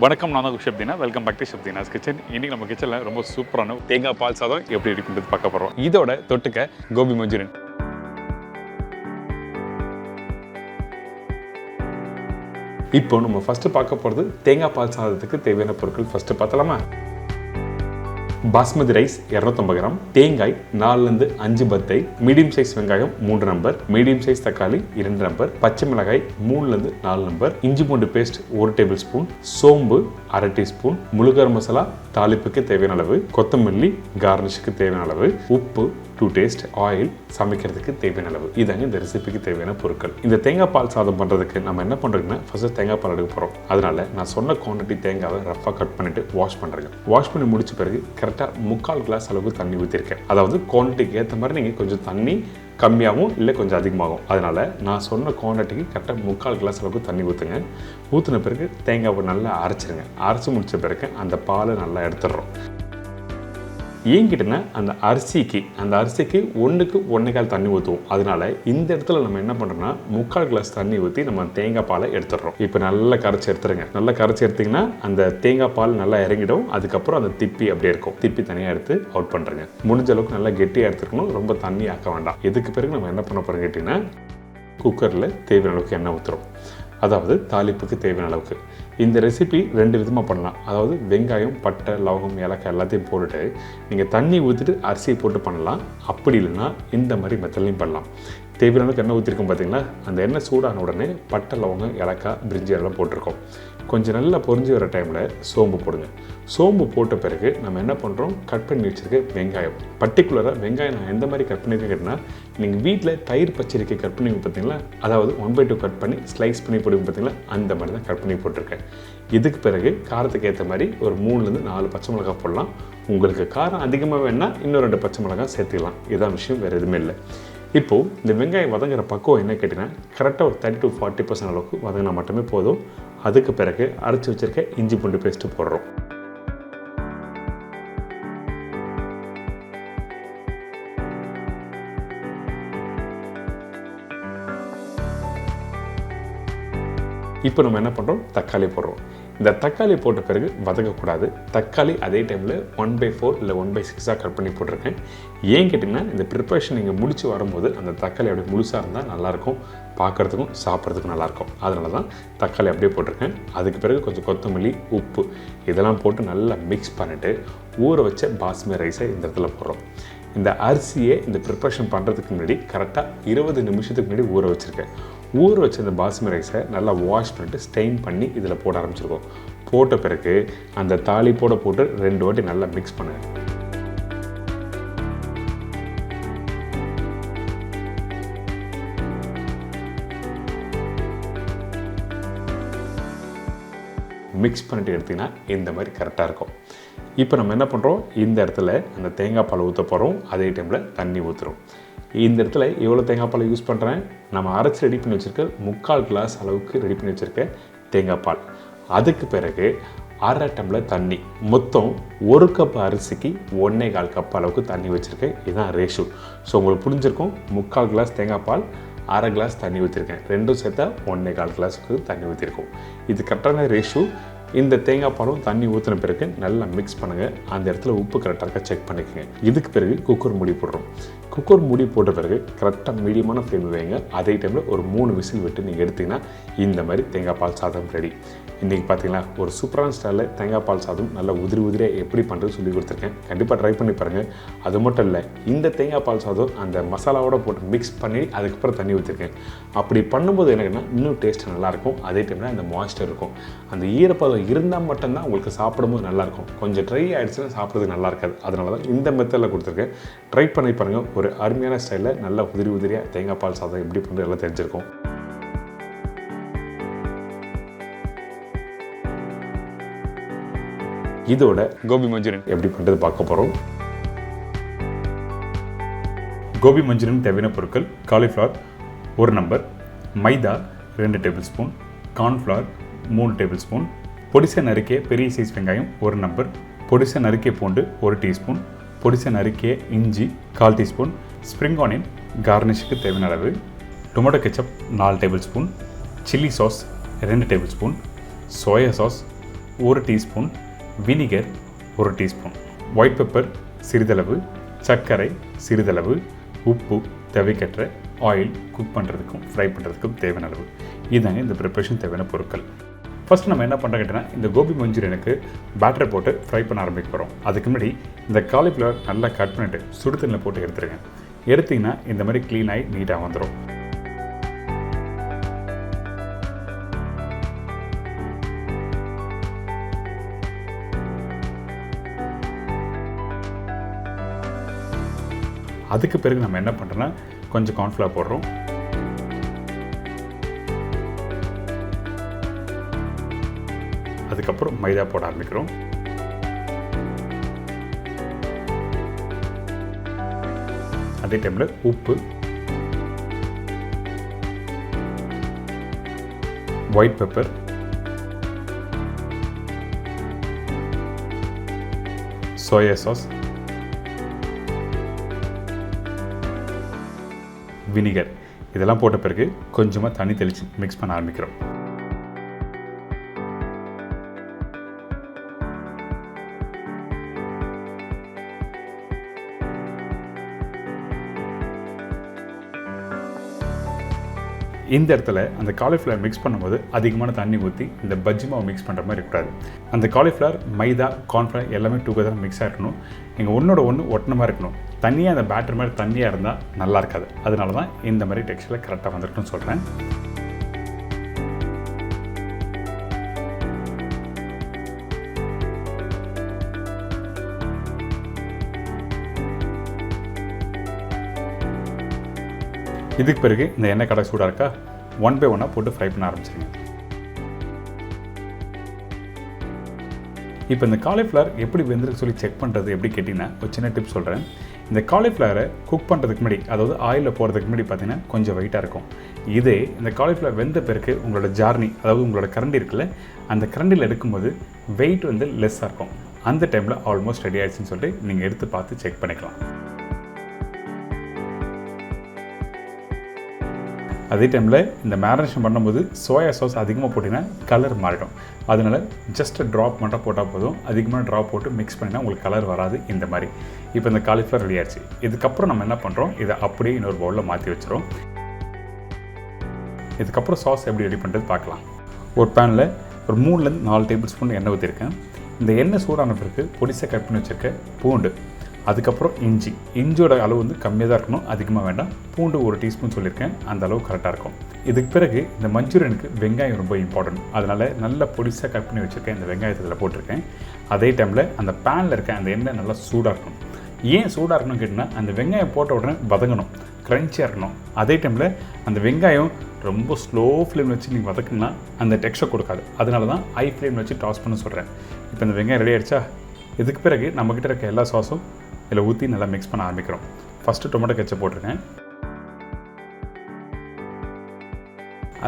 வணக்கம், நான் தான் Deena. Welcome back to Deena's kitchen. இன்னைக்கு நம்ம கிச்சனில் ரொம்ப சூப்பரான தேங்காய் பால் சாதம் எப்படி இருக்குன்றது பார்க்க போகிறோம். இதோட தொட்டுக்க கோபி மஞ்சூரியன். இப்போ நம்ம ஃபஸ்ட்டு பார்க்க போகிறது தேங்காய் பால் சாதத்துக்கு தேவையான பொருட்கள் ஃபஸ்ட்டு பார்த்தலாமா? பாஸ்மதி ரைஸ் 250 கிராம், தேங்காய் 4 to 5 பத்தை, மீடியம் சைஸ் வெங்காயம் 3 நம்பர், மீடியம் சைஸ் தக்காளி 2 நம்பர், பச்சை மிளகாய் 3 to 4 நம்பர், இஞ்சி பூண்டு பேஸ்ட் 1 டேபிள் ஸ்பூன், சோம்பு 1/2 டீஸ்பூன், முழு கரம் மசாலா தாளிப்புக்கு தேவையான அளவு, கொத்தமல்லி கார்னிஷ்க்கு தேவையான அளவு, உப்பு டு டேஸ்ட், ஆயில் சமைக்கிறதுக்கு தேவையான அளவு. இதாங்க இந்த ரெசிபிக்கு தேவையான பொருட்கள். இந்த தேங்காய் பால் சாதம் பண்ணுறதுக்கு நம்ம என்ன பண்ணுறோம்னா ஃபர்ஸ்ட் தேங்காய் பால் எடுக்க போகிறோம். அதனால நான் சொன்ன குவான்டிட்டி தேங்காவை ரஃபாக கட் பண்ணிட்டு வாஷ் பண்ணுறேங்க. வாஷ் பண்ணி முடிச்ச பிறகு கரெக்டாக 3/4 கிளாஸ் அளவுக்கு தண்ணி ஊற்றிருக்கேன். அதாவது குவான்டிட்டிக்கு ஏற்ற மாதிரி நீங்கள் கொஞ்சம் தண்ணி கம்மியாகவும் இல்லை கொஞ்சம் அதிகமாகும். அதனால் நான் சொன்ன குவான்டிட்டிக்கு கரெக்டாக 3/4 கிளாஸ் அளவுக்கு தண்ணி ஊற்றுங்க. ஊற்றின பிறகு தேங்காவை நல்லா அரைச்சிருங்க. அரைச்சி முடித்த பிறகு அந்த பாலை நல்லா எடுத்துடுறோம். ஏங்கிட்டனா அந்த அரிசிக்கு 1க்கு 1.25 தண்ணி ஊற்றுவோம். அதனால இந்த இடத்துல நம்ம என்ன பண்ணுறோம்னா 3/4 கிளாஸ் தண்ணி ஊற்றி நம்ம தேங்காய் பாலை எடுத்துடுறோம். இப்போ நல்லா கரைச்சி எடுத்துருங்க. நல்லா கரைச்சி எடுத்திங்கன்னா அந்த தேங்காய் பால் நல்லா இறங்கிடும். அதுக்கப்புறம் அந்த திப்பி அப்படியே இருக்கும். திப்பி தனியாக எடுத்து அவுட் பண்ணுறேங்க. முடிஞ்ச அளவுக்கு நல்லா கெட்டியாக எடுத்துக்கணும். ரொம்ப தண்ணி ஆக்க வேண்டாம். இதுக்கு பிறகு நம்ம என்ன பண்ண போகிறோம் கேட்டிங்கன்னா குக்கரில் தேவையான அளவுக்கு எண்ணெய் ஊற்றுறோம். அதாவது தாளிப்புக்கு தேவையான அளவுக்கு. இந்த ரெசிபி 2 விதமாக பண்ணலாம். அதாவது வெங்காயம், பட்டை, லவங்கம், ஏலக்காய் எல்லாத்தையும் போட்டுட்டு நீங்கள் தண்ணி ஊற்றிட்டு அரிசியை போட்டு பண்ணலாம். அப்படி இல்லைன்னா இந்த மாதிரி மெத்தட்லையும் பண்ணலாம். தேவையான அளவுக்கு எண்ணெய் ஊற்றிருக்கோம் பார்த்தீங்களா? அந்த எண்ணெய் சூடான உடனே பட்டை, லவங்கம், ஏலக்காய், பிரிஞ்சி எல்லாம் போட்டிருக்கோம். கொஞ்சம் நல்லா பொரிஞ்சு வர டைமில் சோம்பு போடுங்க. சோம்பு போட்ட பிறகு நம்ம என்ன பண்ணுறோம், கட் பண்ணி வச்சுருக்க வெங்காயம். பர்டிகுலராக வெங்காயம் நான் எந்த மாதிரி கட் பண்ணியிருக்கேன் கேட்டிங்கன்னா, நீங்கள் வீட்டில் தயிர் பச்சரிக்கை கட் பண்ணி பார்த்தீங்களா, அதாவது 1/2 கட் பண்ணி ஸ்லைஸ் பண்ணி போடுங்க பார்த்தீங்களா, அந்த மாதிரி தான் கட் பண்ணி போட்டிருக்கேன். இதுக்கு பிறகு காரத்துக்கு ஏற்ற மாதிரி ஒரு 3 to 4 பச்சை மிளகாய் போடலாம். உங்களுக்கு காரம் அதிகமாக வேணால் இன்னும் 2 பச்சை மிளகாய் சேர்த்துக்கலாம். இதான் விஷயம், வேறு எதுவுமே இல்லை. இப்போது இந்த வெங்காயம் வதங்குற பக்குவம் என்ன கேட்டிங்கன்னா, கரெக்டாக ஒரு 30 to 40% அளவுக்கு வதங்கினா மட்டுமே போதும். அதுக்கு பிறகு அரைச்சி வச்சுருக்க இஞ்சி பூண்டு பேஸ்ட்டு போடுறோம். இப்போ நம்ம என்ன பண்ணுறோம், தக்காளி போடுறோம். இந்த தக்காளி போட்ட பிறகு வதக்கக்கூடாது. தக்காளி அதே டைமில் 1/4 இல்லை 1/6 கட் பண்ணி போட்டிருக்கேன். ஏன் கேட்டிங்கன்னா, இந்த ப்ரிப்பரேஷன் நீங்கள் முடிச்சு வரும்போது அந்த தக்காளி அப்படியே முழுசாக இருந்தால் நல்லாயிருக்கும், பார்க்குறதுக்கும் சாப்பிட்றதுக்கும் நல்லாயிருக்கும். அதனால தான் தக்காளி அப்படியே போட்டிருக்கேன். அதுக்கு பிறகு கொஞ்சம் கொத்தமல்லி, உப்பு இதெல்லாம் போட்டு நல்லா மிக்ஸ் பண்ணிவிட்டு ஊற வச்ச பாஸ்மதி ரைஸை இந்த இடத்துல போடுறோம். இந்த அரிசியை இந்த ப்ரிப்பரேஷன் பண்ணுறதுக்கு முன்னாடி கரெக்டாக 20 நிமிஷத்துக்கு முன்னாடி ஊற வச்சுருக்கேன். ஊற வச்ச இந்த பாஸ்மதி ரைஸை நல்லா வாஷ் பண்ணிட்டு ஸ்டெயின் பண்ணி இதில் போட ஆரம்பிச்சிருக்கோம். போட்ட பிறகு அந்த தாளிப்போட போட்டு 2 வாட்டி நல்லா மிக்ஸ் பண்ணுங்கள். மிக்ஸ் பண்ணிட்டு எடுத்திங்கன்னா இந்த மாதிரி கரெக்டாக இருக்கும். இப்போ நம்ம என்ன பண்ணுறோம், இந்த இடத்துல அந்த தேங்காய் பால் ஊற்ற போகிறோம். அதே டைமில் தண்ணி ஊற்றுறோம். இந்த இடத்துல எவ்வளோ தேங்காய் பால் யூஸ் பண்ணுறேன், நம்ம அரைச்சி ரெடி பண்ணி வச்சுருக்க 3/4 கிளாஸ் அளவுக்கு ரெடி பண்ணி வச்சுருக்க தேங்காய் பால். அதுக்கு பிறகு 1/2 டம்ளர் தண்ணி. மொத்தம் 1 கப் அரிசிக்கு 1.25 கப் அளவுக்கு தண்ணி வச்சுருக்கேன். இதுதான் ரேஷியோ. ஸோ உங்களுக்கு புரிஞ்சிருக்கும், 3/4 கிளாஸ் தேங்காய் பால், 1/2 கிளாஸ் தண்ணி ஊற்றிருக்கேன். ரெண்டும் சேர்த்தா 1.25 கிளாஸுக்கு தண்ணி ஊற்றிருக்கோம். இது கரெக்டான ரேஷியோ. இந்த தேங்காய் பாலும் தண்ணி ஊற்றின பிறகு நல்லா மிக்ஸ் பண்ணுங்கள். அந்த இடத்துல உப்பு கரெக்டாக இருக்கா செக் பண்ணிக்கோங்க. இதுக்கு பிறகு குக்கர் மூடி போடுறோம். குக்கர் மூடி போட்ட பிறகு கரெக்டாக மீடியமான ஃப்ளேமில் வைங்க. அதே டைமில் ஒரு 3 விசில் விட்டு நீங்கள் எடுத்திங்கன்னா இந்த மாதிரி தேங்காய் பால் சாதம் ரெடி. இன்றைக்கி பார்த்தீங்கன்னா ஒரு சூப்பரான ஸ்டைலில் தேங்காய் பால் சாதம் நல்லா உதிரியாக எப்படி பண்ணுறது சொல்லி கொடுத்துருக்கேன். கண்டிப்பாக ட்ரை பண்ணி பாருங்கள். அது மட்டும் இல்லை, இந்த தேங்காய் பால் சாதம் அந்த மசாலாவோட போட்டு மிக்ஸ் பண்ணி அதுக்கப்புறம் தண்ணி ஊற்றிருக்கேன். அப்படி பண்ணும்போது என்னன்னா இன்னும் டேஸ்ட் நல்லாயிருக்கும். அதே டைமில் அந்த மாய்ஸ்டர் இருக்கும். அந்த ஈரப்பதம் இருந்தால் மட்டும்தான் உங்களுக்கு சாப்பிடும்போது நல்லாயிருக்கும். கொஞ்சம் ட்ரை ஆகிடுச்சுன்னா சாப்பிட்றதுக்கு நல்லா இருக்காது. அதனால தான் இந்த மெத்தடில் கொடுத்துருக்கேன். ட்ரை பண்ணி பாருங்கள். ஒரு அருமையான ஸ்டைலில் நல்லா உதிரியாக தேங்காய் பால் சாதம் எப்படி பண்ணுறது எல்லாம் தெரிஞ்சிருக்கும். இதோட கோபி மஞ்சூரியன் எப்படி பண்ணுறது பார்க்க போகிறோம். கோபி மஞ்சூரியன் தேவையான பொருட்கள்: cauliflower 1 number, maida 2 table spoon, cornflour 3 table spoon, பொடிசை நறுக்கிய பெரிய சைஸ் வெங்காயம் 1 நம்பர், பொடிசை நறுக்கிய பூண்டு 1 டீஸ்பூன், பொடிசை நறுக்கிய இஞ்சி 1/4 டீஸ்பூன், ஸ்ப்ரிங் ஆனியன் கார்னிஷுக்கு தேவையான அளவு, tomato ketchup 4 table spoon, chilli sauce 2 table spoon, soya sauce 1 teaspoon, vinegar 1 teaspoon, white pepper சிறிதளவு, சர்க்கரை சிறிதளவு, உப்பு தேவைக்கேற்ற, ஆயில் குக் பண்ணுறதுக்கும் ஃப்ரை பண்ணுறதுக்கும் தேவையான அளவு. இதுதாங்க இந்த ப்ரிப்பரேஷன் தேவையான பொருட்கள். ஃபஸ்ட்டு நம்ம என்ன பண்ணுறோம் கேட்டிங்கன்னா, இந்த கோபி மஞ்சூரியனுக்கு பேட்டர் போட்டு ஃப்ரை பண்ண ஆரம்பிக்க போகிறோம். அதுக்கு முன்னாடி இந்த காலிஃப்ளவர் நல்லா கட் பண்ணிவிட்டு சுடு தண்ணியில் போட்டு எடுத்துருங்க. எடுத்திங்கன்னா இந்த மாதிரி க்ளீன் ஆகி நீட்டாக வந்துடும். அதுக்கு பிறகு நம்ம என்ன பண்ணுறோன்னா, கொஞ்சம் கார்ன்ஃப்ளவர் போடுறோம். அதுக்கப்புறம் மைதா போட ஆரம்பிக்கிறோம். அதே டைமில் உப்பு, white pepper, soya sauce, vinegar இதெல்லாம் போட்ட பிறகு கொஞ்சமாக தண்ணி தெளித்து மிக்ஸ் பண்ண ஆரம்பிக்கிறோம். இந்த இடத்துல அந்த காலிஃப்ளவர் மிக்ஸ் பண்ணும்போது அதிகமான தண்ணி ஊற்றி இந்த பஜ்ஜி மாவு மிக்ஸ் பண்ணுற மாதிரி இருக்கக்கூடாது. அந்த காலிஃப்ளவர், மைதா, கார்ன்ஃப்ளவர் எல்லாமே டுகெதர் மிக்ஸ் ஆகிருக்கணும். நீங்கள் ஒன்றோட ஒன்று ஒட்டின மாதிரி இருக்கணும். தண்ணியாக அந்த பேட்டர் மாதிரி தண்ணியாக இருந்தால் நல்லா இருக்காது. அதனால தான் இந்த மாதிரி டெக்ஸ்டரில் கரெக்டாக வந்துருக்குன்னு சொல்கிறேன். இதுக்கு பிறகு இந்த எண்ணெய் கடை சூடாக இருக்கா, 1 by 1 போட்டு ஃப்ரை பண்ண ஆரம்பிச்சிருங்க. இப்போ இந்த காலிஃப்ளவர் எப்படி வெந்திருக்கு சொல்லி செக் பண்ணுறது எப்படி கேட்டிங்கன்னா, ஒரு சின்ன டிப்ஸ் சொல்கிறேன். இந்த காலிஃப்ளவரை குக் பண்ணுறதுக்கு முன்னாடி, அதாவது ஆயிலில் போகிறதுக்கு முன்னாடி பார்த்தீங்கன்னா கொஞ்சம் வெயிட்டாக இருக்கும். இதே இந்த காலிஃப்ளவர் வெந்த பிறகு உங்களோட ஜார்னி, அதாவது உங்களோட கரண்டி இருக்குல்ல, அந்த கரண்டியில் எடுக்கும்போது வெயிட் வந்து லெஸ்ஸாக இருக்கும். அந்த டைமில் ஆல்மோஸ்ட் ரெடி ஆகிடுச்சின்னு சொல்லிட்டு நீங்கள் எடுத்து பார்த்து செக் பண்ணிக்கலாம். அதே டைமில் இந்த மேரினேஷன் பண்ணும்போது சோயா சாஸ் அதிகமாக போட்டிங்கன்னா கலர் மாறிடும். அதனால் ஜஸ்ட் ட்ராப் மட்டும் போட்டால் போதும். அதிகமாக ட்ராப் போட்டு மிக்ஸ் பண்ணினா உங்களுக்கு கலர் வராது. இந்த மாதிரி இப்போ இந்த காலிஃப்ளவர் ரெடி ஆயிடுச்சு. இதுக்கப்புறம் நம்ம என்ன பண்ணுறோம், இதை அப்படியே இன்னொரு பவுலில் மாற்றி வச்சுரும். இதுக்கப்புறம் சாஸ் எப்படி ரெடி பண்ணுறது பார்க்கலாம். ஒரு பேனில் ஒரு 3-4 டேபிள் ஸ்பூன் எண்ணெய் ஊற்றிருக்கேன். இந்த எண்ணெய் சூடான பிறகு பொடிசாக கட் பண்ணி வச்சுருக்க பூண்டு, அதுக்கப்புறம் இஞ்சியோட அளவு வந்து கம்மியாக தான் இருக்கணும், அதிகமாக வேண்டாம். பூண்டு 1 டீஸ்பூன் சொல்லியிருக்கேன், அந்த அளவு கரெக்டாக இருக்கும். இதுக்கு பிறகு இந்த மஞ்சூரியனுக்கு வெங்காயம் ரொம்ப இம்பார்ட்டன்ட். அதனால் நல்ல பொடிசாக கட் பண்ணி வச்சுருக்கேன். இந்த வெங்காயத்தை இதில் போட்டிருக்கேன். அதே டைமில் அந்த பேனில் இருக்க அந்த எண்ணெய் நல்லா சூடாக இருக்கணும். ஏன் சூடாக இருக்கணும்னு கேட்டிங்கன்னா, அந்த வெங்காயம் போட்ட உடனே வதங்கணும், க்ரன்ச்சியாக இருக்கணும். அதே டைமில் அந்த வெங்காயம் ரொம்ப ஸ்லோ ஃப்ளேமில் வச்சு நீங்கள் வதக்குனா அந்த டெக்ஸ்சர் கொடுக்காது. அதனால தான் ஹை ஃப்ளேமில் வச்சு டாஸ் பண்ண சொல்கிறேன். இப்போ இந்த வெங்காயம் ரெடி ஆகிடுச்சா, இதுக்கு பிறகு நம்மக்கிட்ட இருக்க எல்லா சாஸும் இதில் ஊற்றி நல்லா மிக்ஸ் பண்ண ஆரம்பிக்கிறோம். ஃபஸ்ட்டு டொமேட்டோ கெச்சப் போட்டிருக்கேன்.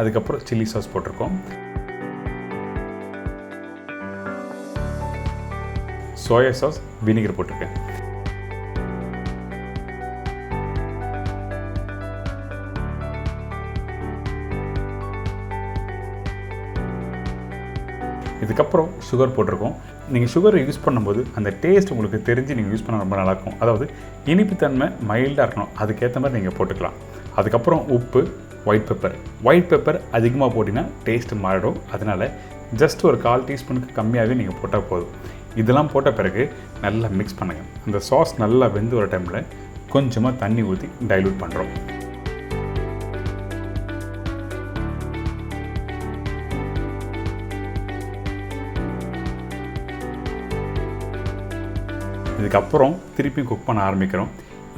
அதுக்கப்புறம் சில்லி சாஸ் போட்டிருக்கோம். சோயா சாஸ், வினிகர் போட்டிருக்கேன். இதுக்கப்புறம் சுகர் போட்டிருக்கோம். நீங்கள் சுகரை யூஸ் பண்ணும்போது அந்த டேஸ்ட் உங்களுக்கு தெரிஞ்சு நீங்கள் யூஸ் பண்ண ரொம்ப நல்லாயிருக்கும். அதாவது இனிப்புத்தன்மை மைல்டாக இருக்கணும், அதுக்கேற்ற மாதிரி நீங்கள் போட்டுக்கலாம். அதுக்கப்புறம் உப்பு, ஒயிட் பெப்பர் அதிகமாக போட்டிங்கன்னா டேஸ்ட்டு மாறிடும். அதனால் ஜஸ்ட் ஒரு 1/4 டீஸ்பூனுக்கு கம்மியாகவே நீங்கள் போட்டால் போதும். இதெல்லாம் போட்ட பிறகு நல்லா மிக்ஸ் பண்ணுங்கள். அந்த சாஸ் நல்லா வெந்து வர டைமில் கொஞ்சமாக தண்ணி ஊற்றி டைல்யூட் பண்ணுறோம். இதுக்கப்புறம் திருப்பி குக் பண்ண ஆரம்பிக்கிறோம்.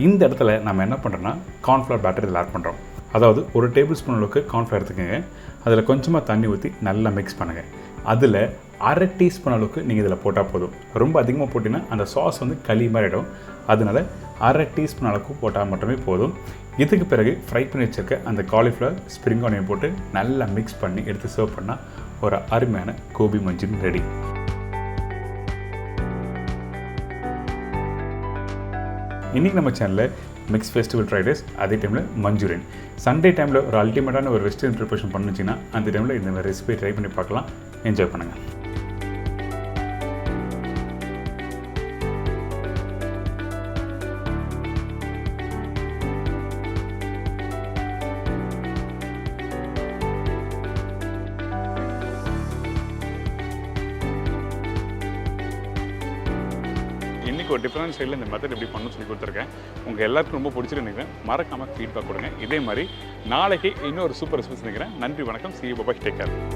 இந்த இடத்துல நம்ம என்ன பண்ணுறோன்னா, கார்ன்ஃப்ளவர் பேட்டர் இதில் ஆட் பண்ணுறோம். அதாவது 1 டேபிள் ஸ்பூன் அளவுக்கு கார்ன்ஃப்ளவர் எடுத்துக்கோங்க. அதில் கொஞ்சமாக தண்ணி ஊற்றி நல்லா மிக்ஸ் பண்ணுங்கள். அதில் 1/2 டீஸ்பூன் அளவுக்கு நீங்கள் இதில் போட்டால் போதும். ரொம்ப அதிகமாக போட்டிங்கன்னா அந்த சாஸ் வந்து களி மாதிரி ஆகிடும். அதனால் 1/2 டீஸ்பூன் அளவுக்கு போட்டால் மட்டுமே போதும். இதுக்கு பிறகு ஃப்ரை பண்ணி வச்சுருக்க அந்த காலிஃப்ளவர், ஸ்ப்ரிங் ஆனியன் போட்டு நல்லா மிக்ஸ் பண்ணி எடுத்து சர்வ் பண்ணால் ஒரு அருமையான கோபி மஞ்சூரியன் ரெடி. இன்றைக்கி நம்ம சேனலில் மிக்ஸ் ஃபெஸ்டிவல் ஃப்ரைடேஸ், அதே டைமில் மஞ்சூரியன். சண்டே டைமில் ஒரு அல்டிமேட்டான ஒரு வெஸ்டர்ன் ப்ரிப்பரேஷன் பண்ணுச்சிங்கன்னா அந்த டைமில் இந்த மாதிரி ரெசிபி ட்ரை பண்ணி பார்க்கலாம். என்ஜாய் பண்ணுங்கள். இன்றைக்கி ஒரு டிஃப்ரெண்ட் ஸ்டைலில் இந்த மெத்தட் எப்படி பண்ணணும்னு சொல்லி கொடுத்துருக்கேன். உங்கள் எல்லாருக்கும் ரொம்ப பிடிச்சிட்டு நினைக்கிறேன். மறக்காமல் ஃபீட்பேக் கொடுங்க. இதே மாதிரி நாளைக்கு இன்னொரு சூப்பர் ரெசிபி நினைக்கிறேன். நன்றி, வணக்கம். See you, bye-bye, take care.